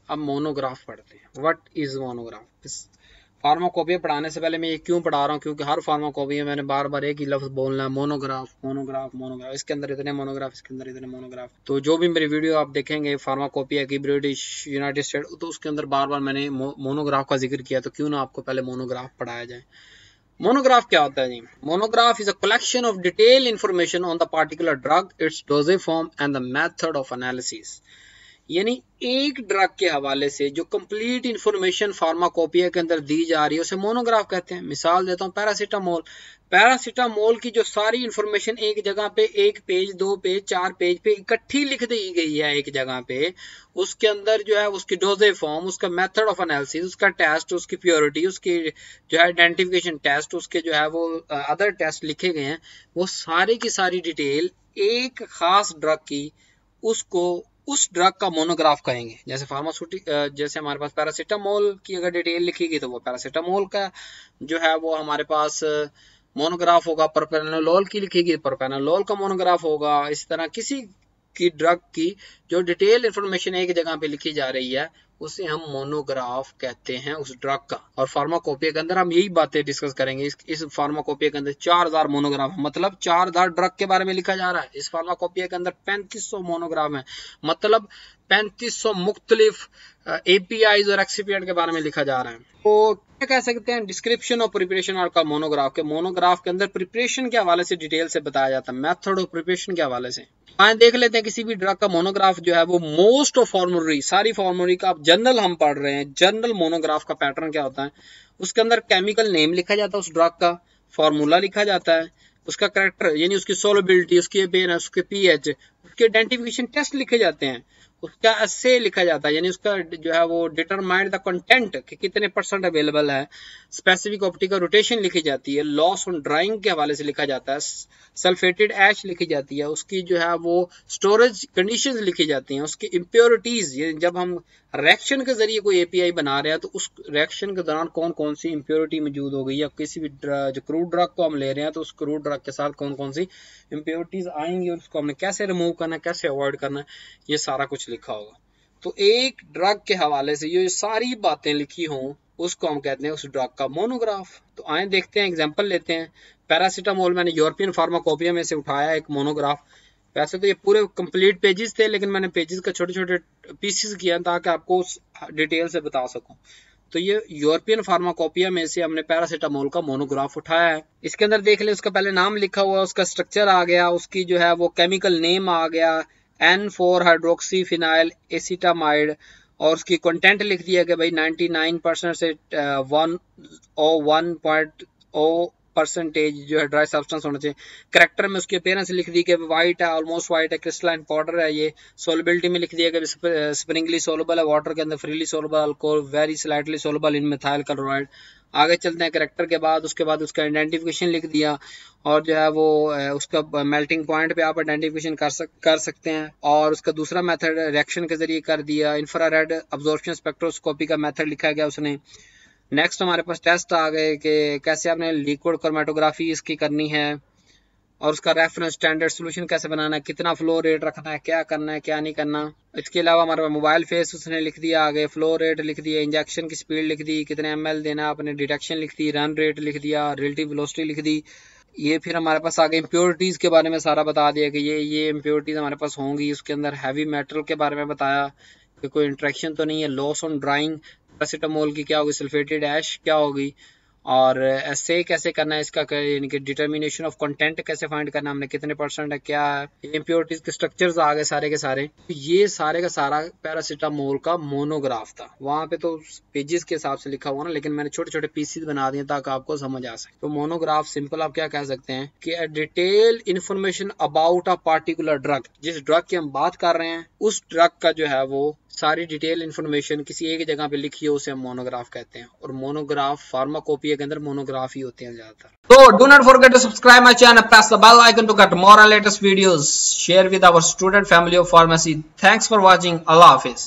अब मोनोग्राफ पढ़ते हैं। What is monograph? फार्माकोपिया पढ़ाने से पहले मैं ये क्यों पढ़ा रहा हूँ, क्योंकि हर फार्माकोपिया मैंने बार बार एक ही लफ्ज बोलना है, मोनोग्राफ मोनोग्राफ मोनोग्राफ, इसके अंदर इतने मोनोग्राफ, इसके अंदर इतने मोनोग्राफ। तो जो भी मेरी वीडियो आप देखेंगे फार्माकोपिया की, ब्रिटिश, यूनाइटेड स्टेट, तो उसके अंदर बार बार मैंने मोनोग्राफ का जिक्र किया, तो क्यों ना आपको पहले मोनोग्राफ पढ़ाया जाए। मोनोग्राफ क्या होता है जी? Monograph is a collection of detail information on the particular drug, its dosages form and the method of analysis. यानी एक ड्रग के हवाले से जो कंप्लीट इंफॉर्मेशन फार्माकोपिया के अंदर दी जा रही है उसे मोनोग्राफ कहते हैं। मिसाल देता हूँ, पैरासीटामोल। पैरासीटामोल की जो सारी इंफॉर्मेशन एक जगह पे, एक पेज, 2 पेज, 4 पेज पे इकट्ठी लिख दी गई है एक जगह पे, उसके अंदर जो है उसकी डोजेज फॉर्म, उसका मेथड ऑफ एनालिसिस, उसका टेस्ट, उसकी प्योरिटी, उसकी जो है आइडेंटिफिकेशन टेस्ट, उसके जो है वो अदर टेस्ट लिखे गए हैं, वो सारी की सारी डिटेल एक खास ड्रग की, उसको उस ड्रग का मोनोग्राफ कहेंगे। जैसे जैसे हमारे पास पैरासीटामोल की अगर डिटेल लिखी तो वो पैरासीटामोल का जो है वो हमारे पास मोनोग्राफ होगा। प्रोपेनोलोल की लिखेगी, प्रोपेनोलोल का मोनोग्राफ होगा। इस तरह किसी की ड्रग की जो डिटेल इंफॉर्मेशन एक जगह पे लिखी जा रही है उसे हम मोनोग्राफ कहते हैं उस ड्रग का। और फार्माकोपिया के अंदर हम यही बातें डिस्कस करेंगे। इस फार्माकोपिया के अंदर 4000 मोनोग्राफ, मतलब 4000 ड्रग के बारे में लिखा जा रहा है। इस फार्माकोपिया के अंदर 3500 मोनोग्राफ है, मतलब 3500 मुख्तलिफ एपीआईज और एक्सिपिएंट के बारे में लिखा जा रहा है। तो क्या कह सकते हैं? डिस्क्रिप्शन और प्रिपरेशन का मोनोग्राफ के मोनोग्राफ के अंदर प्रिपरेशन के हवाले से डिटेल से बताया जाता है, मेथड ऑफ प्रिपरेशन के हवाले से। आए देख लेते हैं किसी भी ड्रग का मोनोग्राफ जो है वो मोस्ट ऑफ फॉर्मुलरी, सारी फॉर्मुलरी का जर्नल हम पढ़ रहे हैं। जर्नल मोनोग्राफ का पैटर्न क्या होता है? उसके अंदर केमिकल नेम लिखा जाता है उस ड्रग का, फॉर्मूला लिखा जाता है, उसका कैरेक्टर यानी उसकी सोलबिलिटी, उसकी अपीयरेंस, उसके पीएच, उसके आइडेंटिफिकेशन टेस्ट लिखे जाते हैं, उसका एसे लिखा जाता है यानी उसका जो है वो डिटरमाइंड द कंटेंट कि कितने % अवेलेबल है। स्पेसिफिक ऑप्टिकल रोटेशन लिखी जाती है, लॉस ऑन ड्राइंग के हवाले से लिखा जाता है, सल्फेटेड ऐश लिखी जाती है, उसकी जो है वो स्टोरेज कंडीशंस लिखी जाती हैं, उसकी इम्प्योरिटीज, जब हम रिएक्शन के जरिए कोई एपीआई बना रहे हैं तो उस रिएक्शन के दौरान कौन कौन सी इम्प्योरिटी मौजूद हो गई, या किसी भी जो क्रूड ड्रग को हम ले रहे हैं तो उस क्रूड ड्रग के साथ कौन कौन सी इम्प्योरिटीज आएंगी और उसको हमने कैसे रिमूव करना है, कैसे अवॉइड करना है, ये सारा कुछ लिखा होगा। तो एक ड्रग के हवाले से ये सारी बातें लिखी हों उसको हम कहते हैं उस ड्रग का मोनोग्राफ। तो आए देखते हैं, एग्जांपल लेते हैं। पैरासीटामोल मैंने यूरोपियन फार्माकोपिया में से उठाया एक मोनोग्राफ। वैसे तो ये पूरे कंप्लीट पेजेस थे, लेकिन मैंने पेजेस का छोटे छोटे पीसेस किया ताकि आपको उस डिटेल से बता सकूं। तो ये यूरोपियन फार्माकोपिया में से हमने पैरासीटामोल का मोनोग्राफ उठाया है। इसके अंदर देख ले, उसका पहले नाम लिखा हुआ, उसका स्ट्रक्चर आ गया, उसकी जो है वो केमिकल नेम आ गया, N4 हाइड्रोक्सी फिनाइल एसिटामाइड, और उसकी कंटेंट लिख दिया कि भाई 99% से 101.0% जो है ड्राई सब्सटेंस होना चाहिए। करेक्टर में उसकी अपीयरेंस लिख दी कि वाइट है, ऑलमोस्ट वाइट है, क्रिस्टलाइन पाउडर है ये। सोलबिलिटी में लिख दिया कि स्प्रिंगली सोलबल है वाटर के अंदर, freely soluble alcohol, very slightly soluble in methyl chloride. आगे चलते हैं करेक्टर के बाद, उसके बाद उसका आइडेंटिफिकेशन लिख दिया, और जो है वो उसका मेल्टिंग पॉइंट पे आप आइडेंटिफिकेशन कर सकते हैं। और उसका दूसरा मेथड रिएक्शन के जरिए कर दिया, इंफ्रारेड अब्जॉर्प्शन स्पेक्ट्रोस्कोपी का मेथड लिखा गया उसने। नेक्स्ट हमारे पास टेस्ट आ गए कि कैसे आपने लिक्विड क्रोमेटोग्राफी इसकी करनी है, और उसका रेफरेंस स्टैंडर्ड सोल्यूशन कैसे बनाना है, कितना फ्लो रेट रखना है, क्या करना है क्या नहीं करना। इसके अलावा हमारे पास मोबाइल फेस उसने लिख दिया, आगे फ्लो रेट लिख दिया, इंजेक्शन की स्पीड लिख दी, कितने ml देना है आपने, डिटेक्शन लिख दी, रन रेट लिख दिया, रिलेटिव वेलोसिटी लिख दी। ये फिर हमारे पास आगे इम्प्योरिटीज के बारे में सारा बता दिया कि ये इम्प्योरिटीज हमारे पास होंगी। उसके अंदर हैवी मेटल के बारे में बताया कि कोई इंट्रैक्शन तो नहीं है, लॉस ऑन ड्राइंग पैरासीटामोल की क्या होगी, सल्फेटेड ऐश क्या होगी, और ऐसे कैसे करना है इसका, यानी कि डिटर्मिनेशन ऑफ कंटेंट कैसे फाइंड करना, हमने कितने % है, क्या है, इम्प्योरिटीज के स्ट्रक्चर्स आ गए सारे के सारे। ये सारे का सारा पैरासीटामोल का मोनोग्राफ था। वहां पे तो पेजेस के हिसाब से लिखा हुआ ना, लेकिन मैंने छोटे छोटे पीसेस बना दिए ताकि आपको समझ आ सके। तो मोनोग्राफ सिंपल आप क्या कह सकते हैं कि detail information about a particular drug, जिस ड्रग की हम बात कर रहे हैं उस ड्रग का जो है वो सारी डिटेल इन्फॉर्मेशन किसी एक जगह पे लिखी है, उसे हम मोनोग्राफ कहते हैं। और मोनोग्राफ फार्माकोपिया के अंदर मोनोग्राफ ही होते हैं ज्यादातर। तो do not forget to subscribe my channel, press the bell icon to get more and latest videos, share with our student family of pharmacy. Thanks for watching. अल्लाह हाफिज।